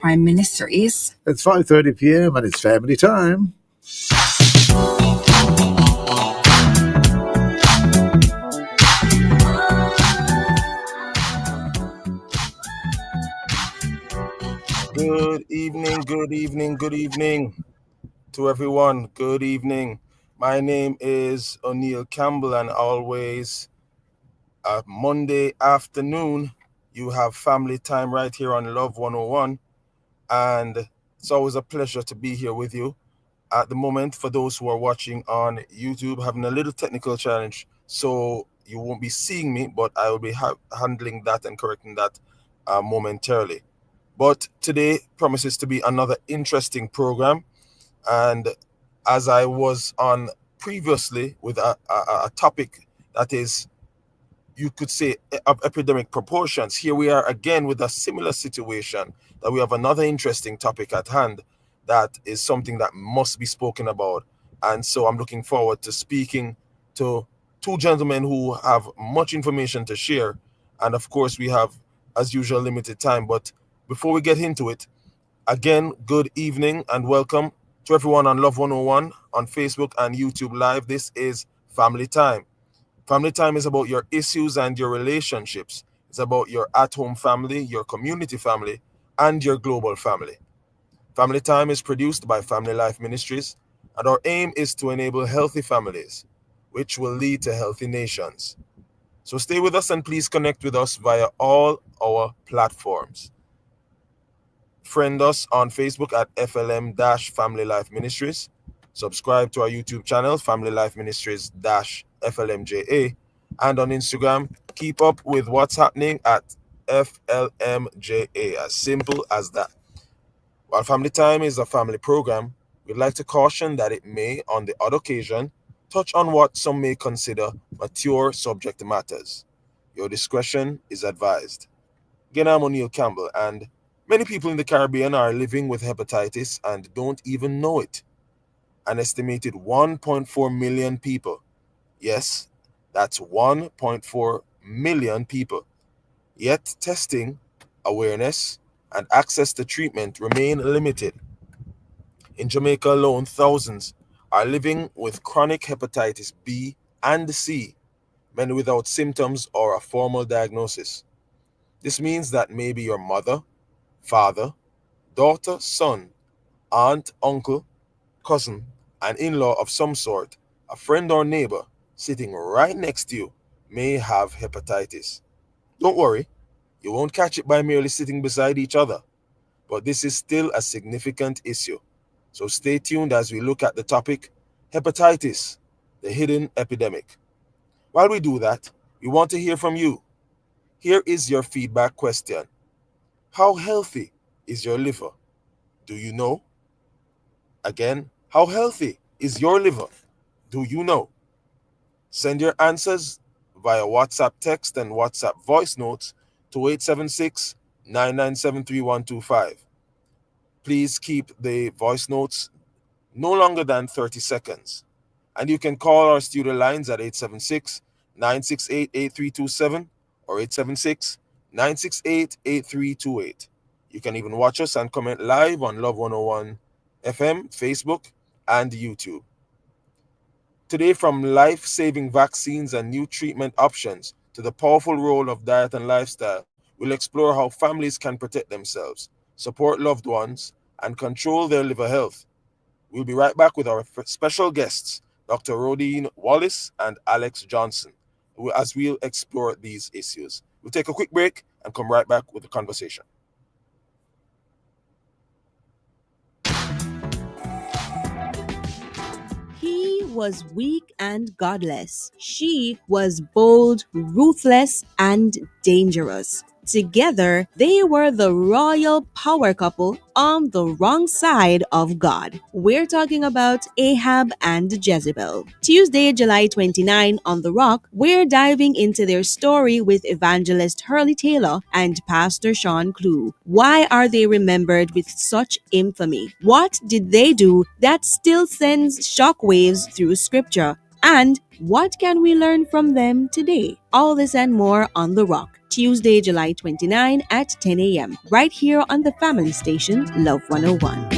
Prime Ministries. It's 5:30 p.m. and it's family time. Good evening, good evening, good evening to everyone. Good evening. My name is O'Neill Campbell, and always Monday afternoon, you have family time right here on Love 101. And it's always a pleasure to be here with you. At the moment, for those who are watching on YouTube, having a little technical challenge, so you won't be seeing me, but I will be handling that and correcting that momentarily. But today promises to be another interesting program. And as I was on previously with a topic that is, you could say, of epidemic proportions, here we are again with a similar situation, that we have another interesting topic at hand that is something that must be spoken about. And so I'm looking forward to speaking to two gentlemen who have much information to share. And of course, we have, as usual, limited time. But before we get into it, again, good evening and welcome to everyone on Love 101 on Facebook and YouTube Live. This is Family Time. Family Time is about your issues and your relationships. It's about your at-home family, your community family, and your global family. Family Time is produced by Family Life Ministries, and our aim is to enable healthy families, which will lead to healthy nations. So stay with us and please connect with us via all our platforms. Friend us on Facebook at FLM-Family Life Ministries. Subscribe to our YouTube channel, Family Life Ministries-FLMJA. And on Instagram, keep up with what's happening at FLMJA. As simple as that. While Family Time is a family program, we'd like to caution that it may, on the odd occasion, touch on what some may consider mature subject matters. Your discretion is advised. Again, I'm O'Neill Campbell, and many people in the Caribbean are living with hepatitis and don't even know it. An estimated 1.4 million people. Yes, that's 1.4 million people. Yet testing, awareness, and access to treatment remain limited. In Jamaica alone, thousands are living with chronic hepatitis B and C, many without symptoms or a formal diagnosis. This means that maybe your mother, father, daughter, son, aunt, uncle, cousin, an in-law of some sort, a friend or neighbor sitting right next to you may have hepatitis. Don't worry, you won't catch it by merely sitting beside each other, but this is still a significant issue. So stay tuned as we look at the topic, hepatitis, the hidden epidemic. While we do that, we want to hear from you. Here is your feedback question. How healthy is your liver? Do you know? Again, how healthy is your liver? Do you know? Send your answers via WhatsApp text and WhatsApp voice notes to 876-997-3125. Please keep the voice notes no longer than 30 seconds. And you can call our studio lines at 876-968-8327 or 876-968-8328. You can even watch us and comment live on Love 101 FM, Facebook, and YouTube. Today, from life-saving vaccines and new treatment options to the powerful role of diet and lifestyle, we'll explore how families can protect themselves, support loved ones, and control their liver health. We'll be right back with our special guests, Dr. Rodine Wallace and Alex Johnson, as we'll explore these issues. We'll take a quick break and come right back with the conversation. He was weak and godless. She was bold, ruthless, and dangerous. Together, they were the royal power couple on the wrong side of God. We're talking about Ahab and Jezebel. Tuesday, July 29 on The Rock, we're diving into their story with evangelist Hurley Taylor and Pastor Sean Clue. Why are they remembered with such infamy? What did they do that still sends shockwaves through scripture? And what can we learn from them today? All this and more on The Rock. Tuesday, July 29 at 10 a.m., right here on the family station, Love 101.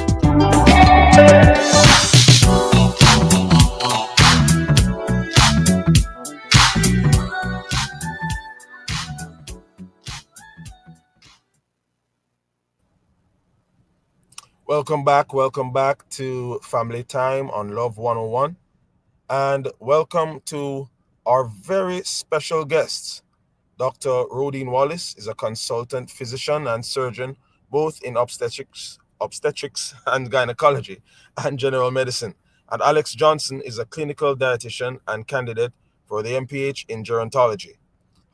Welcome back to Family Time on Love 101. And welcome to our very special guests. Dr. Rodine Wallace is a consultant physician and surgeon, both in obstetrics and gynecology and general medicine. And Alex Johnson is a clinical dietitian and candidate for the MPH in gerontology.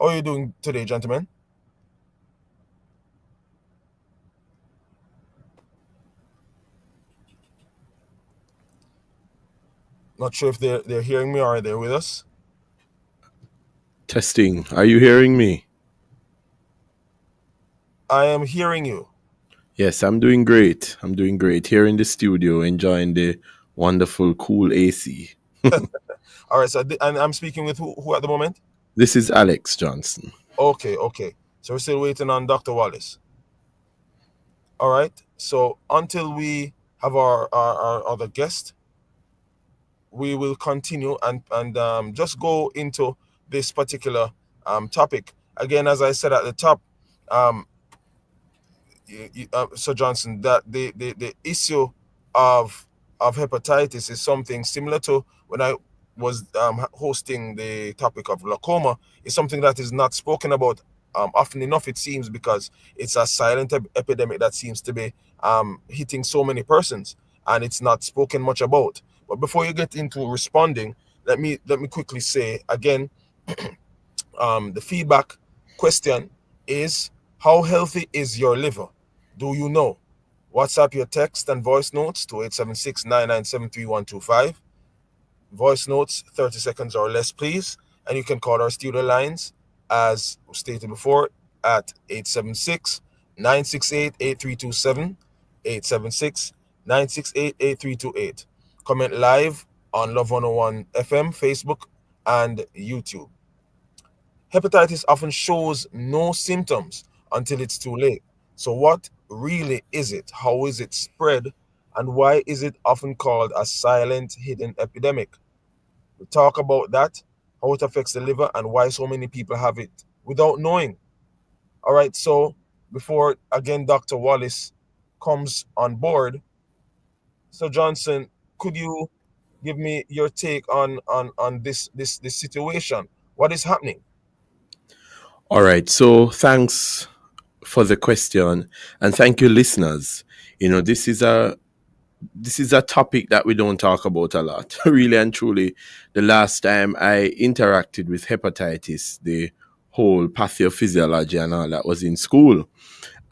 How are you doing today, gentlemen? Not sure if they're hearing me or are they with us. Testing. Are you hearing me? I am hearing you. Yes, I'm doing great. I'm doing great here in the studio, enjoying the wonderful, cool AC. All right, and I'm speaking with who at the moment? This is Alex Johnson. Okay. So we're still waiting on Dr. Wallace. All right. So until we have our other guest, we will continue and just go into this particular topic. Again, as I said at the top, um, Sir Johnson, that the issue of hepatitis is something similar to when I was hosting the topic of glaucoma. It's something that is not spoken about often enough, it seems, because it's a silent epidemic that seems to be hitting so many persons, and it's not spoken much about. But before you get into responding, let me quickly say again, the feedback question is: how healthy is your liver? Do you know? WhatsApp your text and voice notes to 876-997-3125. Voice notes, 30 seconds or less, please. And you can call our studio lines, as stated before, at 876-968-8327, 876-968-8328. Comment live on Love 101 FM, Facebook, and YouTube. Hepatitis often shows no symptoms until it's too late. So what really is it? How is it spread? And why is it often called a silent hidden epidemic? We talk about that, how it affects the liver, and why so many people have it without knowing. All right, so before again Dr. Wallace comes on board, so Johnson, could you give me your take on this situation? What is happening? All right. So thanks for the question, and thank you, listeners. This is a topic that we don't talk about a lot. Really and truly, the last time I interacted with hepatitis, the whole pathophysiology and all that was in school.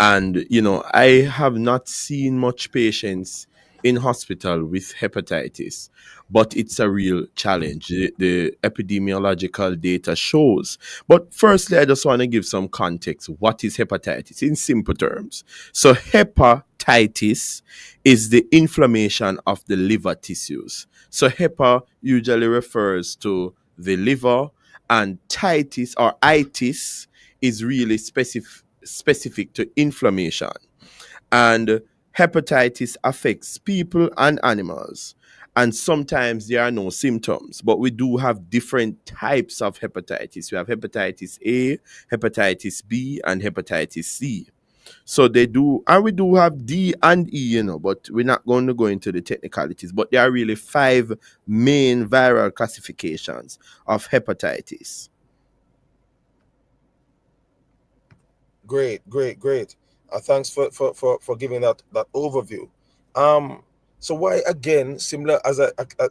And, I have not seen much patients in hospital with hepatitis, but it's a real challenge. The epidemiological data shows. But firstly, I just want to give some context. What is hepatitis in simple terms? So, hepatitis is the inflammation of the liver tissues. So, hepa usually refers to the liver, and titis or itis is really specific to inflammation. And hepatitis affects people and animals. And sometimes there are no symptoms, but we do have different types of hepatitis. We have hepatitis A, hepatitis B, and hepatitis C. So they do, and we do have D and E, but we're not going to go into the technicalities. But there are really 5 main viral classifications of hepatitis. Great. Thanks for giving that overview. Um, so why again, similar as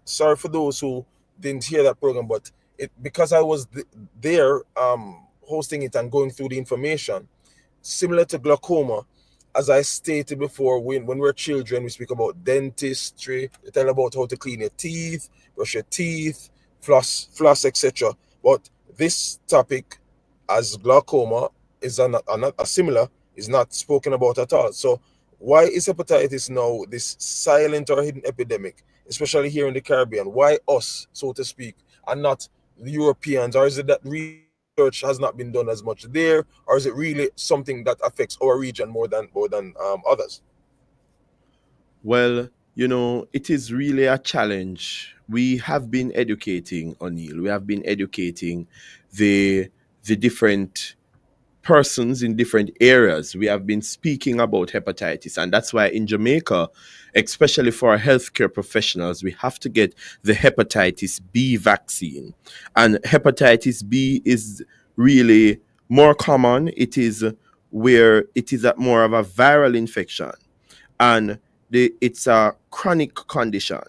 sorry for those who didn't hear that program, but it because I was there hosting it and going through the information, similar to glaucoma, as I stated before, when we're children, we speak about dentistry, they tell about how to clean your teeth, brush your teeth, floss, etc. But this topic, as glaucoma, is a similar, is not spoken about at all. So why is hepatitis now this silent or hidden epidemic, especially here in the Caribbean? Why us, so to speak, and not the Europeans? Or is it that really research has not been done as much there, or is it really something that affects our region more than others? Well, it is really a challenge. We have been educating, O'Neill. We have been educating the different persons in different areas. We have been speaking about hepatitis, and that's why in Jamaica, especially for our healthcare professionals, we have to get the hepatitis B vaccine. And hepatitis B is really more common. It is where it is more of a viral infection, and it's a chronic condition.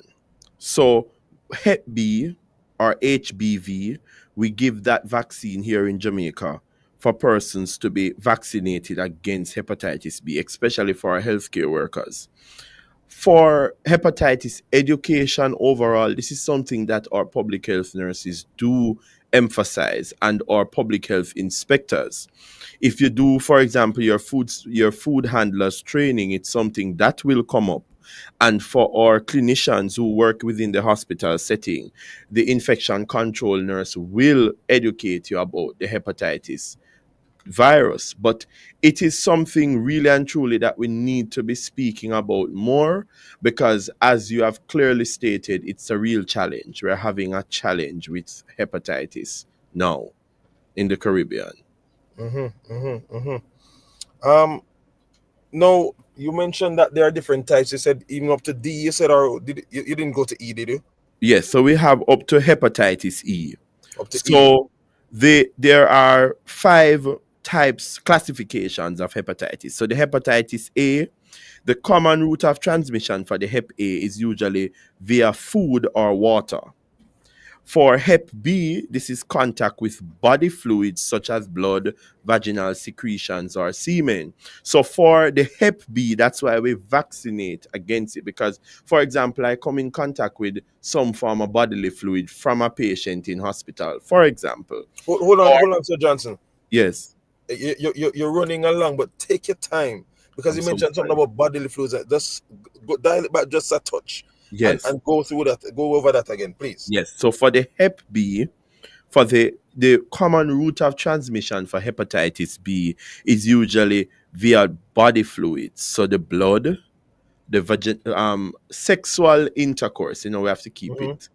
So Hep B or HBV, we give that vaccine here in Jamaica for persons to be vaccinated against hepatitis B, especially for our healthcare workers. For hepatitis education overall, this is something that our public health nurses do emphasize, and our public health inspectors. If you do, for example, your food handlers training, it's something that will come up. And for our clinicians who work within the hospital setting, the infection control nurse will educate you about the hepatitis virus. But it is something really and truly that we need to be speaking about more, because as you have clearly stated, it's a real challenge. We're having a challenge with hepatitis now in the Caribbean. Mm-hmm, mm-hmm, mm-hmm. No, you mentioned that there are different types. You said even up to D. You said, or you didn't go to E, did you? Yes, so we have up to hepatitis E. Up to E. So there are five types classifications of hepatitis. So the hepatitis A, the common route of transmission for the Hep A is usually via food or water. For Hep B, this is contact with body fluids such as blood, vaginal secretions, or semen. So for the Hep B, that's why we vaccinate against it, because, for example, I come in contact with some form of bodily fluid from a patient in hospital, for example. Or Hold on, Sir Johnson. yes, You're running along, but take your time, because I'm you so mentioned something sorry. about bodily fluids. Just dial it back just a touch, Yes, and go through that, go over that again, please. yes. So for the Hep B, for the common route of transmission for hepatitis B is usually via body fluids. So the blood, the sexual intercourse. We have to keep Mm-hmm. it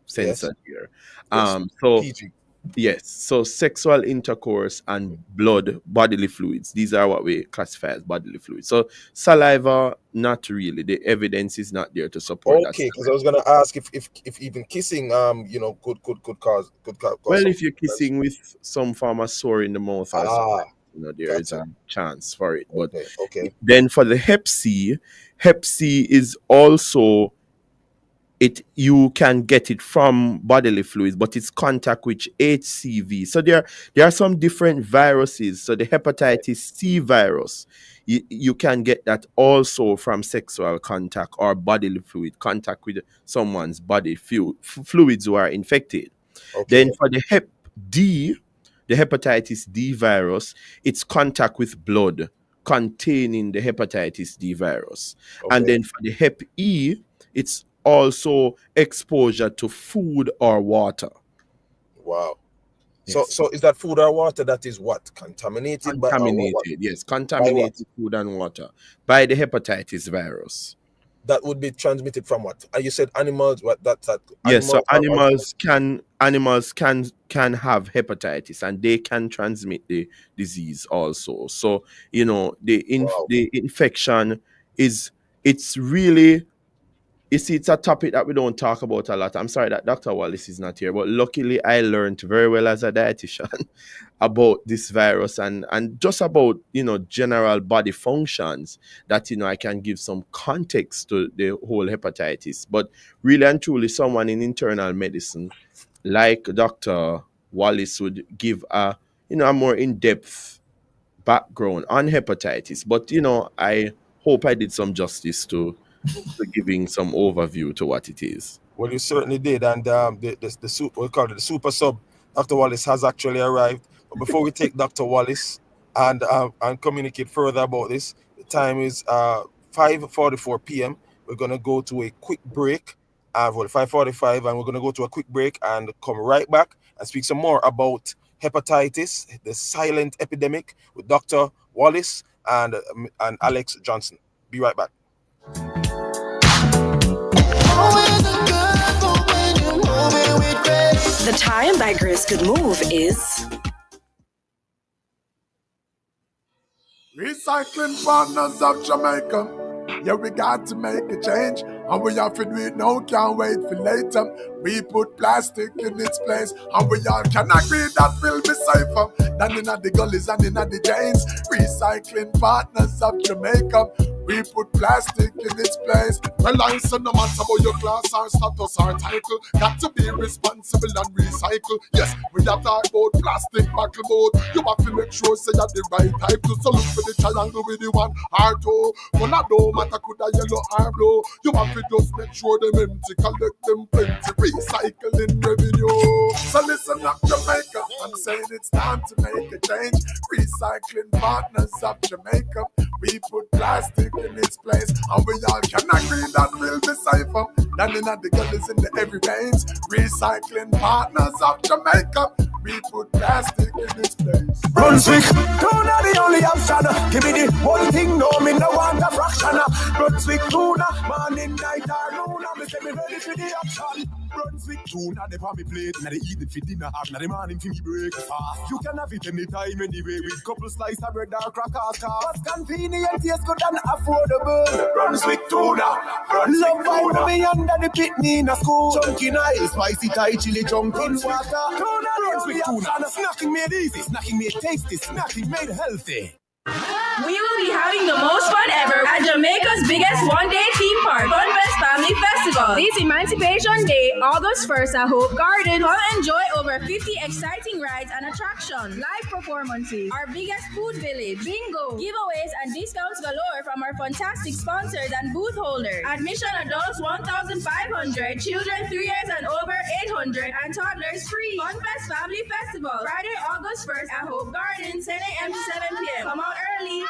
Yes, censored here. yes. So PG. yes, so sexual intercourse and blood, bodily fluids. These are what we classify as bodily fluids. So saliva, not really. The evidence is not there to support that. Okay, because I was gonna ask if even kissing could cause Well, some if you're cancer. kissing with some form of sore in the mouth or something, Ah, there is gotcha. a chance for it. But Okay, okay, then for the Hep C is also it. You can get it from bodily fluids, but it's contact with HCV. So there are some different viruses. So the hepatitis C virus, you can get that also from sexual contact or bodily fluid contact with someone's body fluids who are infected. Then okay, for the Hep D, the hepatitis D virus, it's contact with blood containing the hepatitis D virus. And okay. then for the Hep E, it's also exposure to food or water. Wow. So Yes. so is that food or water that is what contaminated by what Contaminated. Yes. by what? Contaminated food and water by the hepatitis virus. That would be transmitted from what? And you said animals. What that Yes, so animals are animals can have hepatitis, and they can transmit the disease also. So wow. the infection is it's really it's a topic that we don't talk about a lot. I'm sorry that Dr. Wallace is not here, but luckily I learned very well as a dietitian about this virus, and just about general body functions that I can give some context to the whole hepatitis. But really and truly, someone in internal medicine like Dr. Wallace would give a more in-depth background on hepatitis. But I hope I did some justice to giving some overview to what it is. Well, you certainly did, and the super, we call it the super sub, Dr. Wallace has actually arrived. But before we take Dr. Wallace and communicate further about this, the time is 5:44 p.m. We're gonna go to a quick break. Well, 5:45, and we're gonna go to a quick break and come right back and speak some more about Hepatitis, the Silent Epidemic, with Dr. Wallace and Alex Johnson. Be right back. The time that Grace could move is... Recycling Partners of Jamaica. Yeah, we got to make a change, and we have to do it now, can't wait for later. We put plastic in its place, and we all can agree that will be safer than in the gullies and in the drains. Recycling Partners of Jamaica. We put plastic in its place. Well, I say no matter about your class or status or title, got to be responsible and recycle. Yes, we have talk about plastic bottle boat. You have to make sure say you're the right type to. So look for the triangle with the one or two. Well, I don't matter could a yellow or blue. You have to just make sure them empty, collect them plenty, recycling revenue. So listen up, Jamaica, I'm saying it's time to make a change. Recycling Partners of Jamaica. We put plastic in its place, and we all can agree that will be safer than in the gullies in the every veins. Recycling Partners of Jamaica. We put plastic in its place. Brunswick, tuna the only option. Give me the one thing, no me no want a fraction. Brunswick tuna, morning, night or noon. Me say me ready for the action. Brunswick tuna, they on me plate. Now they eat it for dinner, have now the morning for me breakfast. You can have it anytime, anyway, with couple slices of bread or crackers. What's convenient, taste good and affordable. Brunswick tuna, Brunswick tuna. Love me under the pitney in a school. Chunky nice, spicy Thai chili, junk in water. Tuna, Brunswick tuna. Snacking made easy, snacking made tasty, snacking made healthy. We will be having the most fun ever at Jamaica's biggest one-day theme park, Funfest Family Festival. This Emancipation Day, August 1st at Hope Garden. Come enjoy over 50 exciting rides and attractions, live performances, our biggest food village, bingo, giveaways, and discounts galore from our fantastic sponsors and booth holders. Admission adults 1,500, children 3 years and over 800, and toddlers free. Funfest Family Festival, Friday, August 1st at Hope Garden, 10 a.m. to 7 p.m. Come out early.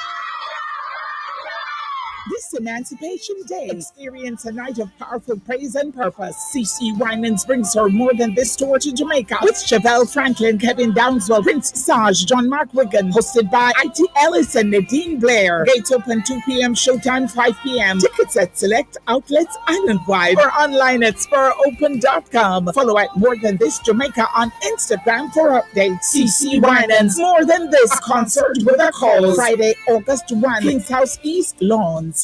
This Emancipation Day, experience a night of powerful praise and purpose. CC Winans brings her More Than This tour to Jamaica with Chevelle Franklin, Kevin Downswell, Prince Saj, John Mark Wigan, hosted by IT Ellis and Nadine Blair. Gates open 2 p.m., showtime 5 p.m. Tickets at select outlets island-wide or online at spuropen.com. Follow at More Than This Jamaica on Instagram for updates. CC Winans, More Than This concert with a call. Friday, August 1, Kings House East Lawns.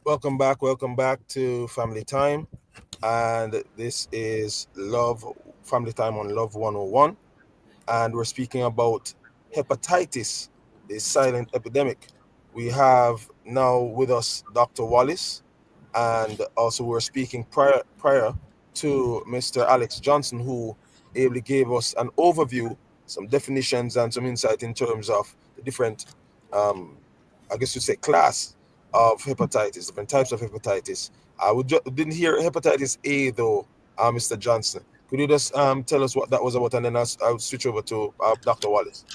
Welcome back to Family Time, and this is Family Time on Love 101, and we're speaking about hepatitis, the silent epidemic. We have now with us Dr. Wallace, and also we're speaking prior to Mr. Alex Johnson, who ably gave us an overview, some definitions, and some insight in terms of the different, I guess you'd say, class of hepatitis, different types of hepatitis. We didn't hear hepatitis A though, Mr. Johnson. Could you just tell us what that was about, and then I'll switch over to Dr. Wallace.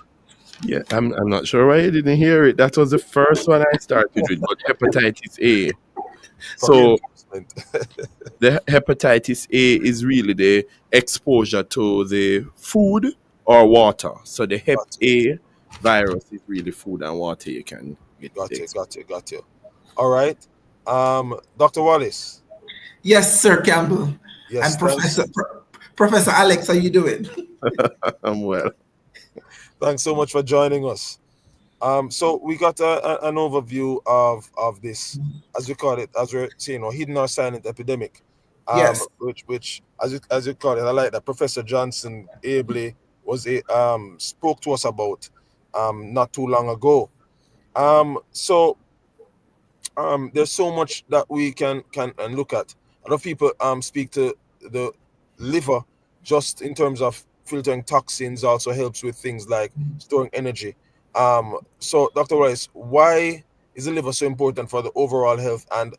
Yeah, I'm not sure why you didn't hear it. That was the first one I started with, but hepatitis A. So the hepatitis A is really the exposure to the food or water. So the Hep A virus is really food and water you can get. Got you. All right. Dr. Wallace. Yes, Sir Campbell. Yes, and Professor Alex, how you doing? I'm well. Thanks so much for joining us. So we got an overview of this, as we call it, as we're saying, hidden or silent epidemic. Yes. Which as you call it, I like that Professor Johnson ably spoke to us about not too long ago. So there's so much that we can look at. A lot of people speak to the liver just in terms of filtering toxins, also helps with things like storing energy. So Dr. Rice, why is the liver so important for the overall health, and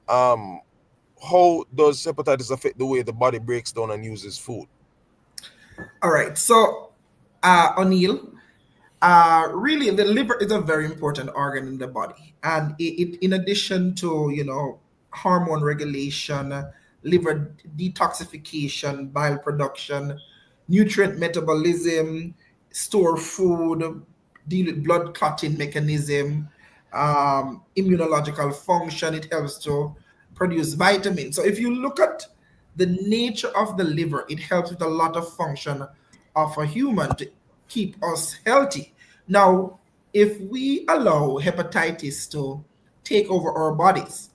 how does hepatitis affect the way the body breaks down and uses food? All right. So, O'Neill, Really, the liver is a very important organ in the body, and in addition to hormone regulation, liver detoxification, bile production, nutrient metabolism, store food, deal with blood clotting mechanism, immunological function. It helps to produce vitamins. So if you look at the nature of the liver, it helps with a lot of function of a human to keep us healthy. Now, if we allow hepatitis to take over our bodies,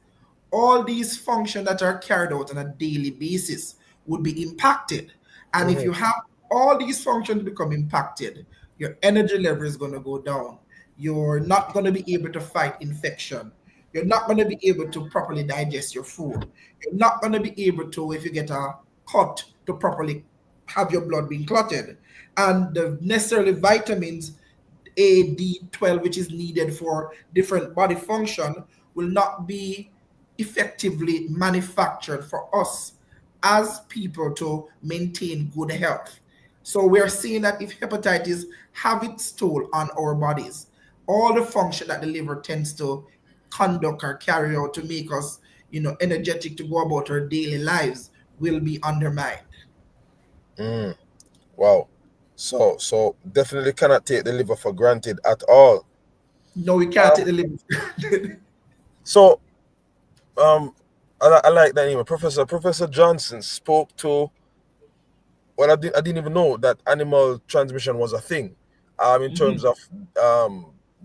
all these functions that are carried out on a daily basis would be impacted. And if you have all these functions become impacted, your energy level is going to go down. You're not going to be able to fight infection. You're not going to be able to properly digest your food. You're not going to be able to, if you get a cut, to properly have your blood being clotted. And the necessarily vitamins A, D12, which is needed for different body function, will not be effectively manufactured for us as people to maintain good health. So we're seeing that if hepatitis have its toll on our bodies, all the function that the liver tends to conduct or carry out to make us, energetic to go about our daily lives will be undermined. Mm. Wow. So definitely cannot take the liver for granted at all. No, we can't take the liver. So I like that name. Professor Johnson spoke to, well, I didn't even know that animal transmission was a thing. In terms of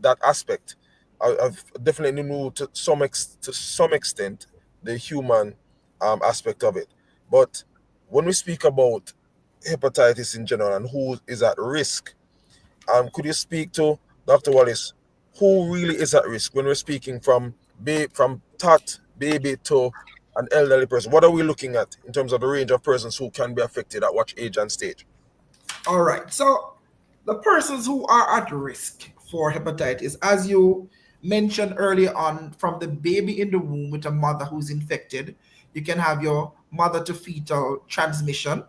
that aspect, I've definitely knew to some extent the human aspect of it. But when we speak about hepatitis in general and who is at risk, could you speak to Dr. Wallace? Who really is at risk when we're speaking from from tot baby to an elderly person? What are we looking at in terms of the range of persons who can be affected at what age and stage? All right. So the persons who are at risk for hepatitis, as you mentioned earlier on, from the baby in the womb with a mother who's infected, you can have your mother to fetal transmission.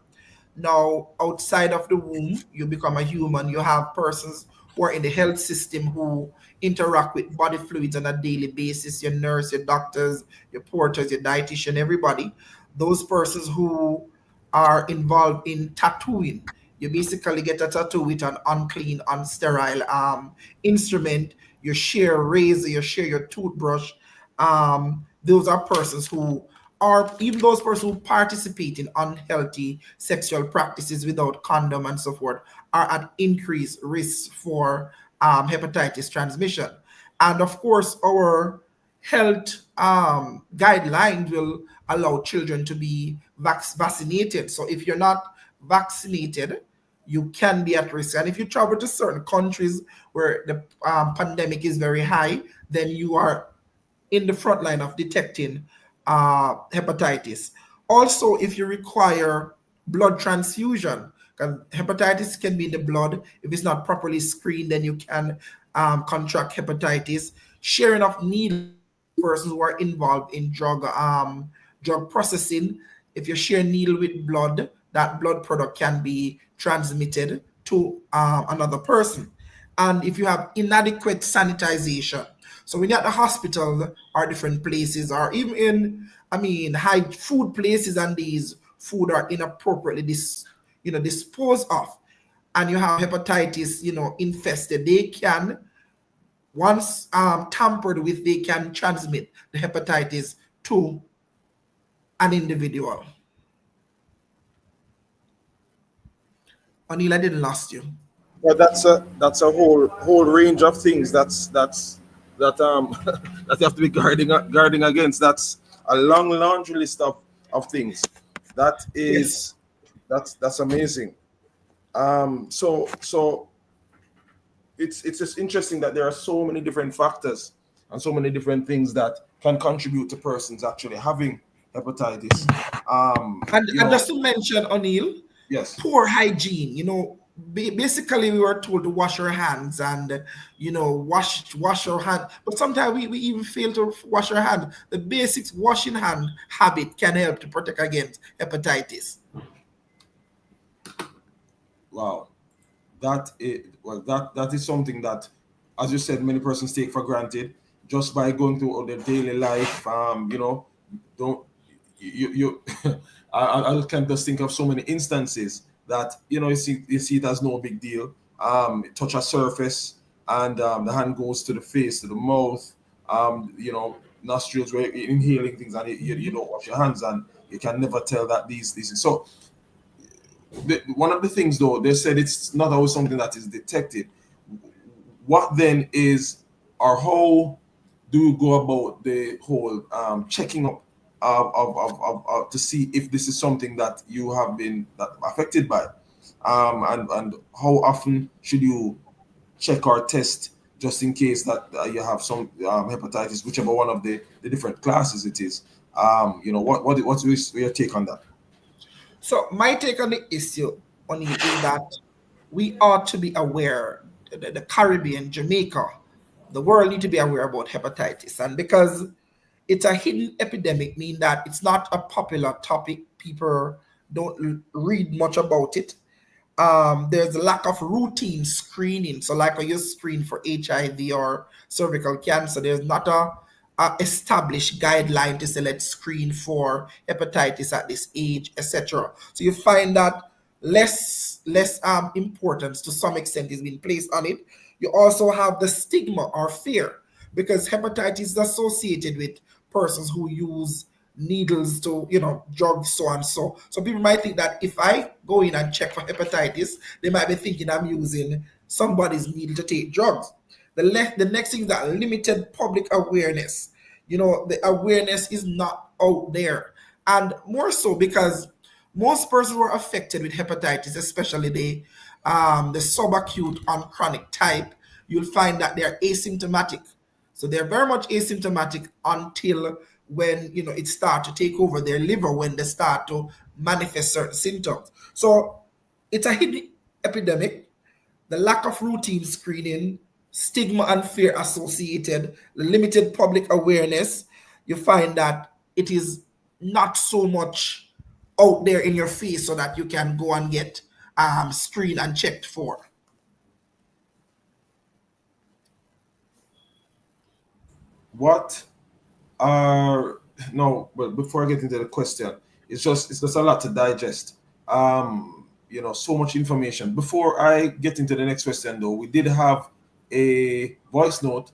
Now, outside of the womb, you become a human. You have persons who are in the health system who interact with body fluids on a daily basis, your nurse, your doctors, your porters, your dietitian, everybody. Those persons who are involved in tattooing. You basically get a tattoo with an unclean, unsterile instrument. You share a razor, you share your toothbrush. Those are persons who are, even those persons who participate in unhealthy sexual practices without condom and so forth, are at increased risk for hepatitis transmission. And of course, our health guidelines will allow children to be vaccinated. So if you're not vaccinated, you can be at risk. And if you travel to certain countries where the pandemic is very high, then you are in the front line of detecting hepatitis. Also, if you require blood transfusion, because hepatitis can be in the blood. If it's not properly screened, then you can contract hepatitis. Sharing of needles, persons who are involved in drug processing. If you share needle with blood, that blood product can be transmitted to another person. And if you have inadequate sanitization, so when you're at the hospital or different places, or even in, high food places, and these food are inappropriately disposed of, and you have hepatitis, infested, they can, once tampered with, they can transmit the hepatitis to an individual. Anil, I didn't lost you. But that's a whole range of things that that you have to be guarding against. That's a long laundry list of things. That Yes. is that's amazing. So it's just interesting that there are so many different factors and so many different things that can contribute to persons actually having hepatitis. And just to mention, O'Neill, Yes. poor hygiene. Basically, we were told to wash our hands and wash our hand. But sometimes we even fail to wash our hands. The basics washing hand habit can help to protect against hepatitis. Wow. that is something that, as you said, many persons take for granted just by going through their daily life. Don't you I can just think of so many instances that you see it as no big deal. Touch a surface, and the hand goes to the face, to the mouth. Nostrils where you're inhaling things, and you don't wash your hands, and you can never tell that these. So one of the things, though, they said it's not always something that is detected. What then is, or how do you go about the whole checking up to see if this is something that you have been affected by, and how often should you check or test, just in case that you have some hepatitis, whichever one of the different classes it is. What's your take on that? So my take on the issue, O'Neil, is that we ought to be aware, the Caribbean, Jamaica, the world need to be aware about hepatitis. And because it's a hidden epidemic, mean that it's not a popular topic. People don't read much about it. There's a lack of routine screening. So like when you screen for HIV or cervical cancer, there's not a established guideline to say let's screen for hepatitis at this age, etc. So you find that less importance to some extent is being placed on it. You also have the stigma or fear because hepatitis is associated with persons who use needles to drugs, so and so people might think that if I go in and check for hepatitis, they might be thinking I'm using somebody's needle to take drugs. The next thing is that limited public awareness. The awareness is not out there, and more so because most persons who are affected with hepatitis, especially the subacute and chronic type, you'll find that they're asymptomatic. So they're very much asymptomatic until when it starts to take over their liver, when they start to manifest certain symptoms. So it's a hidden epidemic. The lack of routine screening, stigma and fear associated, the limited public awareness, you find that it is not so much out there in your face so that you can go and get screened and checked for. What are No, but before I get into the question, it's just a lot to digest. So much information. Before I get into the next question, though, we did have a voice note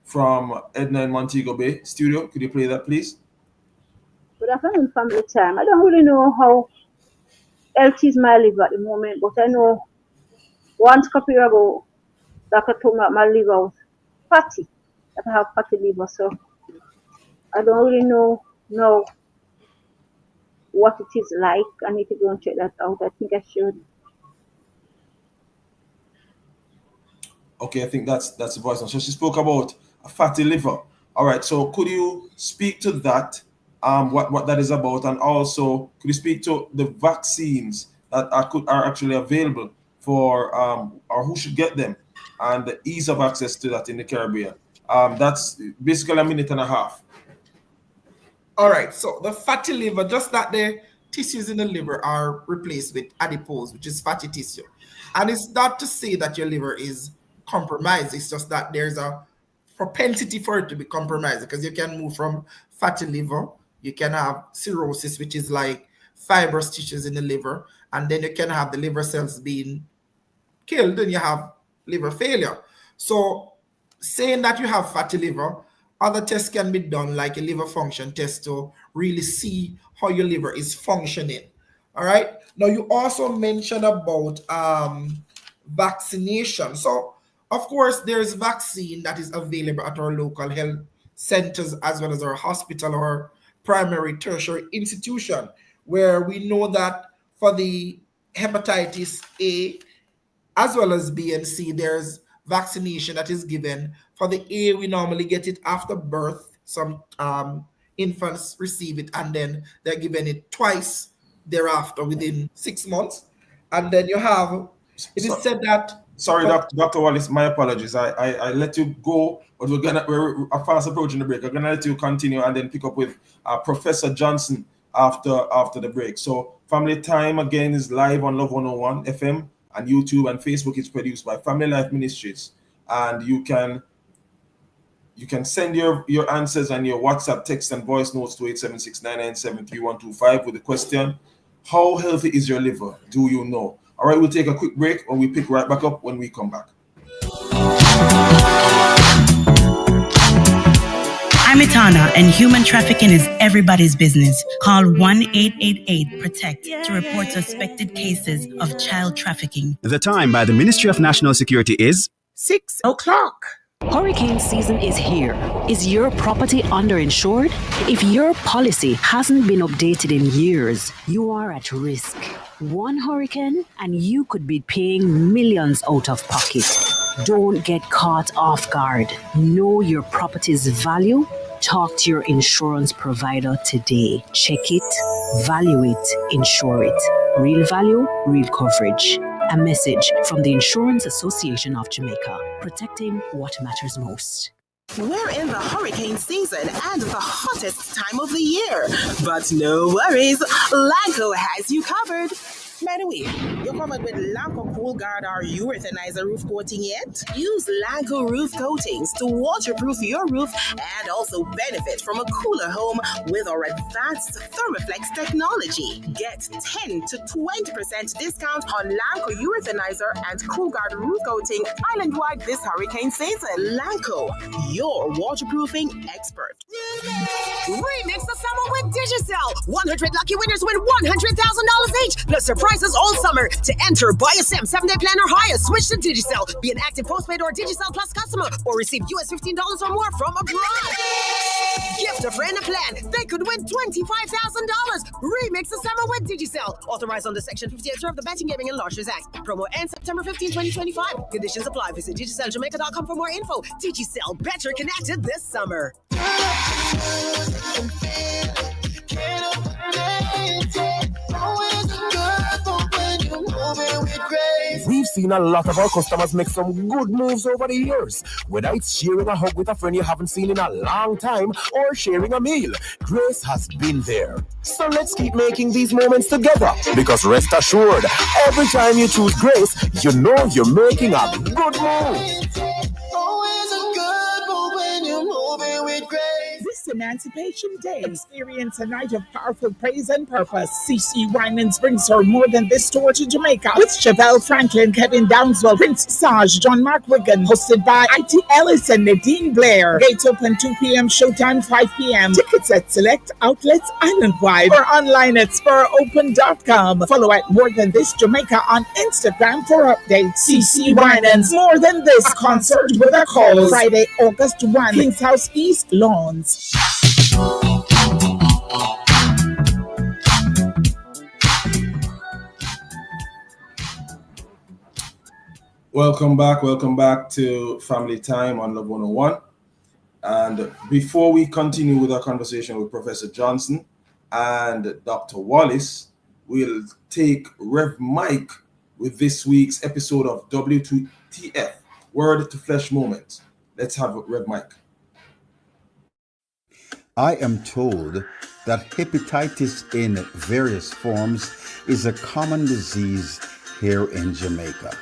from Edna in Montego Bay studio. Could you play that, please? Good afternoon, family time. I don't really know how healthy is my liver at the moment, but I know once couple years ago, Doctor told me that my liver was fatty, that I have fatty liver. So I don't really know what it is like. I need to go and check that out. I think I should. Okay, I think that's the voice note. So she spoke about a fatty liver. All right. So could you speak to that? What that is about, and also could you speak to the vaccines that are actually available for or who should get them, and the ease of access to that in the Caribbean? That's basically a minute and a half. All right, so the fatty liver, just that the tissues in the liver are replaced with adipose, which is fatty tissue. And it's not to say that your liver is compromised, it's just that there's a propensity for it to be compromised because you can move from fatty liver, you can have cirrhosis, which is like fibrous tissues in the liver, and then you can have the liver cells being killed and you have liver failure. So saying that you have fatty liver, other tests can be done, like a liver function test, to really see how your liver is functioning. All right. Now you also mentioned about vaccination. So of course there's vaccine that is available at our local health centers as well as our hospital or primary tertiary institution, where we know that for the hepatitis A as well as B and C, there's vaccination that is given. For the A, we normally get it after birth. Some infants receive it and then they're given it twice thereafter within 6 months. And then you have, it is said that. Sorry, Dr. Wallace, my apologies. I let you go, but we're fast approaching the break. I'm gonna let you continue and then pick up with Professor Johnson after the break. So family time again is live on Love 101 FM. and YouTube and Facebook. It's produced by Family Life Ministries, and you can send your answers and your WhatsApp text and voice notes to 876-997-3125 with the question, how healthy is your liver? Do you know? All right, we'll take a quick break and we'll pick right back up when we come back. I'm Itana, and human trafficking is everybody's business. Call 1-888-PROTECT to report suspected cases of child trafficking. The time by the Ministry of National Security is 6 o'clock. Hurricane season is here. Is your property underinsured? If your policy hasn't been updated in years, you are at risk. One hurricane and you could be paying millions out of pocket. Don't get caught off guard. Know your property's value. Talk to your insurance provider today. Check it, value it, insure it. Real value, real coverage. A message from the Insurance Association of Jamaica, protecting what matters most. We're in the hurricane season and the hottest time of the year. But no worries, Lanco has you covered. By the way, you're covered with Lanco Cool Guard or Urethanizer roof coating yet? Use Lanco roof coatings to waterproof your roof and also benefit from a cooler home with our advanced Thermoflex technology. Get 10 to 20% discount on Lanco Urethanizer and Cool Guard roof coating island-wide this hurricane season. Lanco, your waterproofing expert. Remix the summer with Digicel. 100 lucky winners win $100,000 each, plus surprises all summer. To enter, buy a SIM, 7-day plan or higher. Switch to Digicel. Be an active postpaid or Digicel Plus customer, or receive US $15 or more from abroad. Gift a friend a plan. They could win $25,000. Remix the summer with Digicel. Authorized under Section 58 of the Betting, Gaming and Lotteries Act. Promo ends September 15, 2025. Conditions apply. Visit DigicelJamaica.com for more info. Digicel, better connected this summer. We've seen a lot of our customers make some good moves over the years. Whether it's sharing a hug with a friend you haven't seen in a long time or sharing a meal, Grace has been there. So let's keep making these moments together, because rest assured, every time you choose Grace, you know you're making a good move. Always a good move when you're moving with Grace. This Emancipation Day, experience a night of powerful praise and purpose. CC Winans brings her More Than This tour to Jamaica with Chevelle Franklin, Kevin Downswell, Prince Saj, John Mark Wigan, hosted by IT Ellis and Nadine Blair. Gates open 2 p.m., showtime 5 p.m. Tickets at select outlets island-wide or online at spuropen.com. Follow at More Than This Jamaica on Instagram for updates. CC Winans, More Than This, a concert with a call. Friday, August 1, Kings House East Lawns. Welcome back to Family Time on Love 101. And before we continue with our conversation with Professor Johnson and Dr. Wallace, we'll take Rev Mike with this week's episode of W2TF, Word to Flesh Moment. Let's have Rev Mike. I am told that hepatitis in various forms is a common disease here in Jamaica.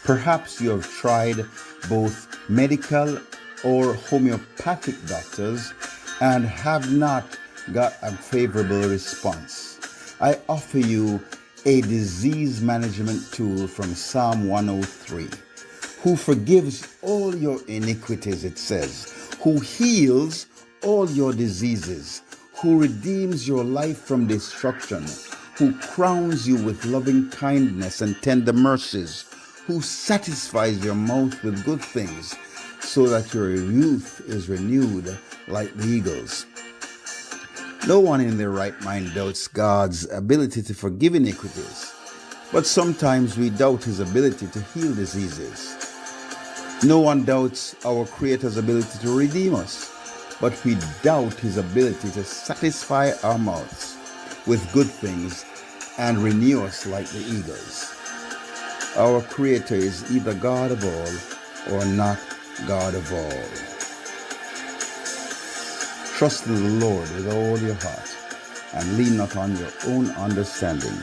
Perhaps you have tried both medical or homeopathic doctors and have not got a favorable response. I offer you a disease management tool from Psalm 103. Who forgives all your iniquities, it says, who heals all your diseases, who redeems your life from destruction, who crowns you with loving kindness and tender mercies, who satisfies your mouth with good things, so that your youth is renewed like the eagles. No one in their right mind doubts God's ability to forgive iniquities, but sometimes we doubt his ability to heal diseases. No one doubts our Creator's ability to redeem us, but we doubt his ability to satisfy our mouths with good things and renew us like the eagles. Our Creator is either God of all or not God of all. Trust in the Lord with all your heart and lean not on your own understanding.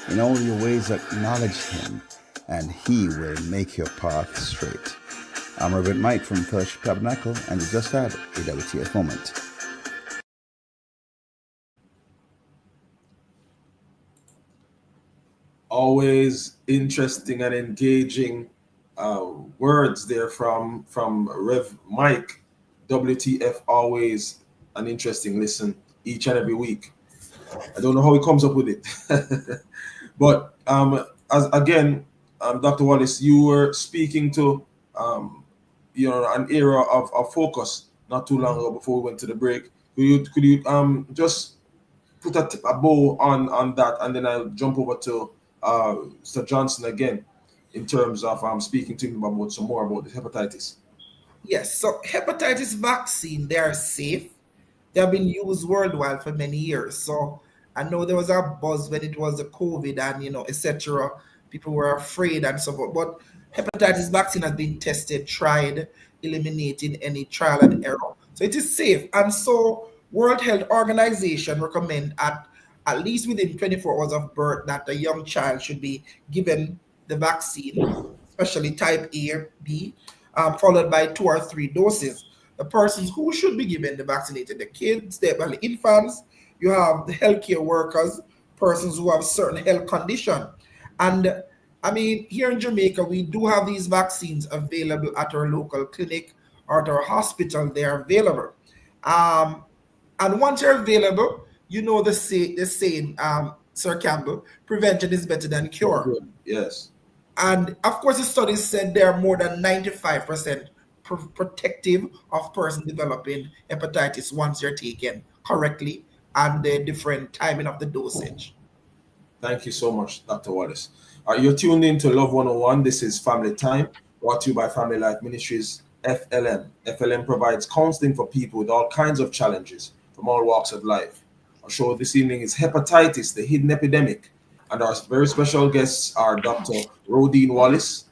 In all your ways acknowledge him, and He will make your path straight. I'm Reverend Mike from Fellowship Tabernacle, and you just had a WTF moment. Always interesting and engaging words there from Rev Mike. WTF, always an interesting listen each and every week. I don't know how he comes up with it, but as again, Dr. Wallace, you were speaking to an era of focus not too long ago before we went to the break. Could you just put a bow on that, and then I'll jump over to Sir Johnson again in terms of speaking to him about some more about the hepatitis. Yes, so hepatitis vaccine, they are safe. They have been used worldwide for many years. So I know there was a buzz when it was the COVID and etc. People were afraid and so forth. But hepatitis vaccine has been tested, tried, eliminating any trial and error. So it is safe. And so World Health Organization recommend at least within 24 hours of birth that a young child should be given the vaccine, especially type A, B, followed by 2 or 3 doses. The persons who should be given the vaccinated, the kids, the infants, you have the healthcare workers, persons who have certain health condition. And I mean, here in Jamaica, we do have these vaccines available at our local clinic or at our hospital. They are available. And once they're available, you know the saying, Sir Campbell, prevention is better than cure. Yes. And of course, the studies said they are more than 95% protective of persons developing hepatitis once they're taken correctly and the different timing of the dosage. Thank you so much, Dr. Wallace. You're tuned in to Love 101. This is Family Time, brought to you by Family Life Ministries, FLM. FLM provides counseling for people with all kinds of challenges from all walks of life. Our show this evening is Hepatitis, the Hidden Epidemic. And our very special guests are Dr. Rodine Wallace,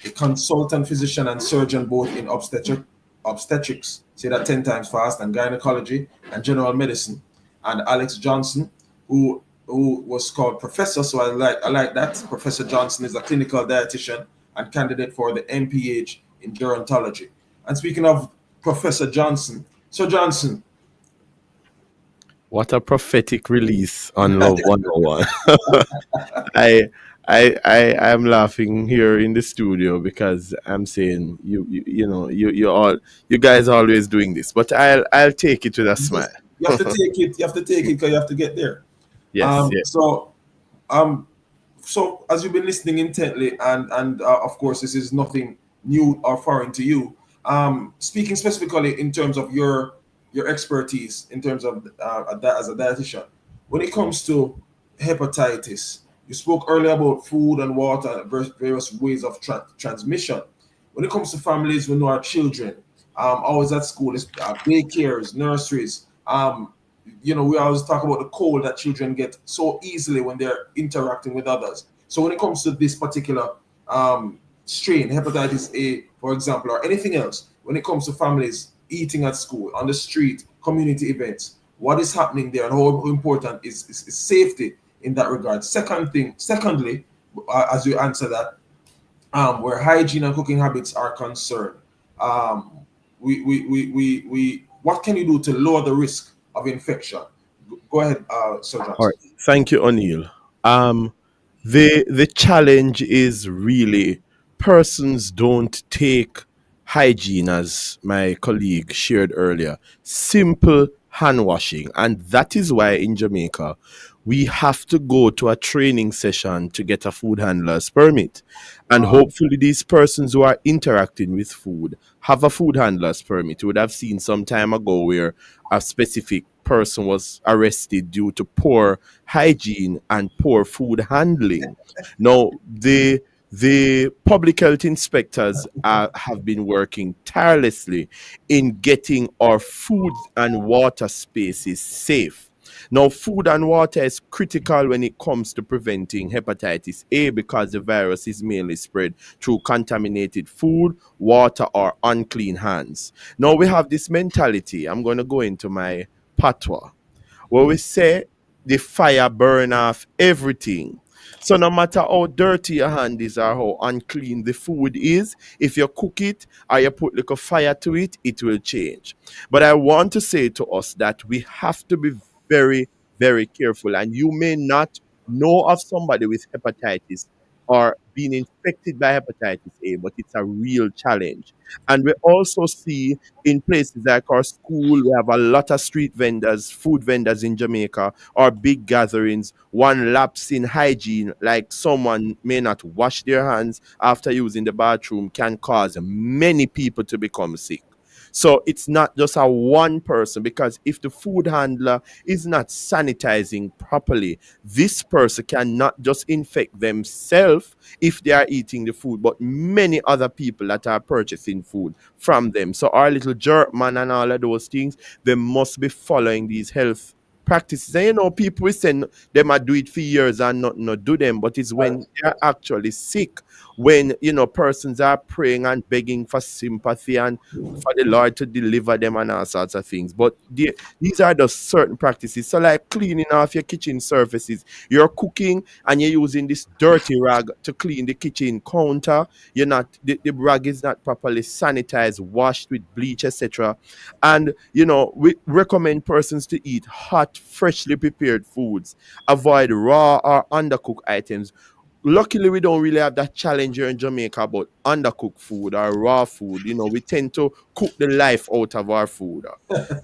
a consultant physician and surgeon both in obstetrics, say that 10 times fast, and gynecology and general medicine, and Alex Johnson, who was called Professor, so I like that. Professor Johnson is a clinical dietitian and candidate for the MPH in gerontology. And speaking of Professor Johnson, Sir Johnson. What a prophetic release on Love 101. I am laughing here in the studio because I'm saying you guys are always doing this, but I'll take it with a smile. You have to take it. You have to take it because you have to get there. Yes. Yes. So as you've been listening intently, and of course this is nothing new or foreign to you. Speaking specifically in terms of your expertise in terms of as a dietitian, when it comes to hepatitis, you spoke earlier about food and water and various ways of transmission. When it comes to families, we know our children always at school, daycares, nurseries. We always talk about the cold that children get so easily when they're interacting with others. So when it comes to this particular strain, hepatitis A, for example, or anything else, when it comes to families eating at school, on the street, community events, what is happening there and how important is safety in that regard? Secondly, as you answer that, where hygiene and cooking habits are concerned, what can you do to lower the risk of infection? Go ahead, Sir Johnson. All right. Thank you, O'Neill. The challenge is really persons don't take hygiene, as my colleague shared earlier, simple hand washing. And that is why in Jamaica, we have to go to a training session to get a food handler's permit. And hopefully these persons who are interacting with food have a food handler's permit. You would have seen some time ago where a specific person was arrested due to poor hygiene and poor food handling. Now, the public health inspectors have been working tirelessly in getting our food and water spaces safe. Now, food and water is critical when it comes to preventing hepatitis A because the virus is mainly spread through contaminated food, water, or unclean hands. Now, we have this mentality. I'm going to go into my patois, where we say the fire burn off everything. So no matter how dirty your hand is or how unclean the food is, if you cook it or you put like a fire to it, it will change. But I want to say to us that we have to be very, very careful. And you may not know of somebody with hepatitis or being infected by hepatitis A, but it's a real challenge. And we also see in places like our school, we have a lot of street vendors, food vendors in Jamaica, or big gatherings. One lapse in hygiene, like someone may not wash their hands after using the bathroom, can cause many people to become sick. So it's not just a one person, because if the food handler is not sanitizing properly, this person can not just infect themselves if they are eating the food, but many other people that are purchasing food from them. So our little jerk man and all of those things, they must be following these health practices. And people will say them might do it for years and not do them, but it's when they're actually sick, when persons are praying and begging for sympathy and for the Lord to deliver them and all sorts of things. But these are the certain practices. So like cleaning off your kitchen surfaces. You're cooking and you're using this dirty rag to clean the kitchen counter. The rag is not properly sanitized, washed with bleach, etc. And we recommend persons to eat hot, freshly prepared foods. Avoid raw or undercooked items. Luckily, we don't really have that challenge here in Jamaica about undercooked food or raw food. We tend to cook the life out of our food.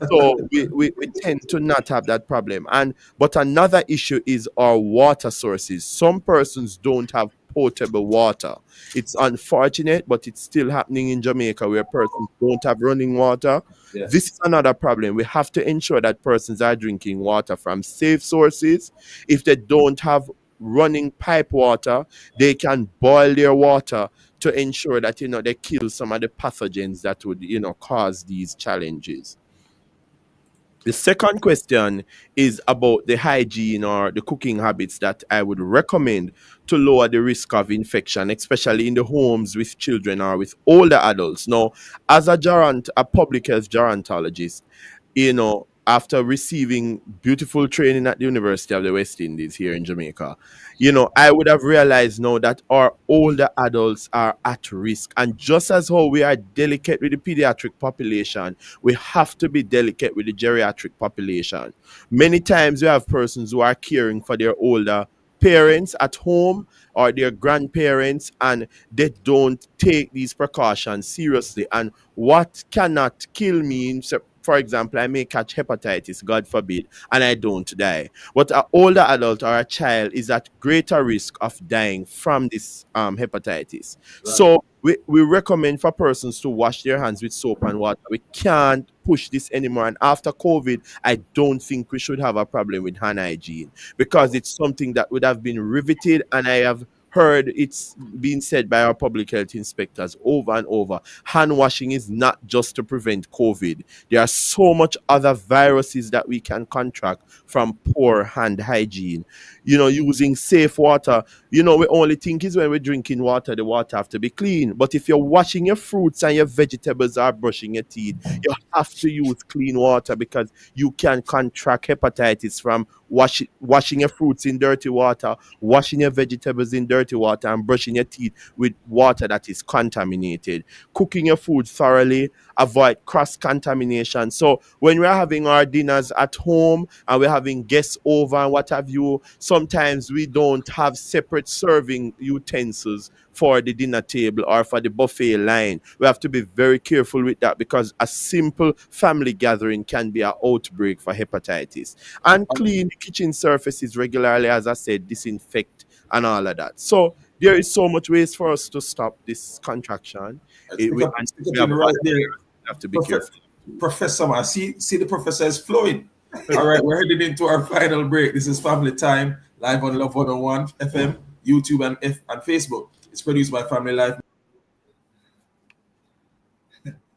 So we tend to not have that problem. But another issue is our water sources. Some persons don't have potable water. It's unfortunate, but it's still happening in Jamaica where persons don't have running water. Yes. This is another problem. We have to ensure that persons are drinking water from safe sources. If they don't have running pipe water, they can boil their water to ensure that they kill some of the pathogens that would cause these challenges. The second question is about the hygiene or the cooking habits that I would recommend to lower the risk of infection, especially in the homes with children or with older adults. Now, as a public health gerontologist, after receiving beautiful training at the University of the West Indies here in Jamaica, I would have realized now that our older adults are at risk. And just as how we are delicate with the pediatric population, we have to be delicate with the geriatric population. Many times we have persons who are caring for their older parents at home or their grandparents, and they don't take these precautions seriously. And what cannot kill me, for example, I may catch hepatitis, God forbid, and I don't die. But an older adult or a child is at greater risk of dying from this hepatitis. Right. So we recommend for persons to wash their hands with soap and water. We can't push this anymore. And after COVID, I don't think we should have a problem with hand hygiene, because it's something that would have been riveted, and I have heard it's been said by our public health inspectors over and over. Hand washing is not just to prevent COVID. There are so much other viruses that we can contract from poor hand hygiene. Using safe water. We only think is when we're drinking water, the water have to be clean. But if you're washing your fruits and your vegetables or brushing your teeth, you have to use clean water, because you can contract hepatitis from washing your fruits in dirty water, washing your vegetables in dirty water, and brushing your teeth with water that is contaminated. Cooking your food thoroughly, avoid cross-contamination. So when we're having our dinners at home and we're having guests over and what have you, sometimes we don't have separate serving utensils for the dinner table or for the buffet line. We have to be very careful with that, because a simple family gathering can be an outbreak for hepatitis. And clean the kitchen surfaces regularly, as I said, disinfect and all of that. So there is so much ways for us to stop this contraction. We have to be careful. Professor, I see the professor is flowing. All right, we're heading into our final break. This is Family Time, live on Love 101 FM, YouTube, and Facebook. It's produced by Family Life.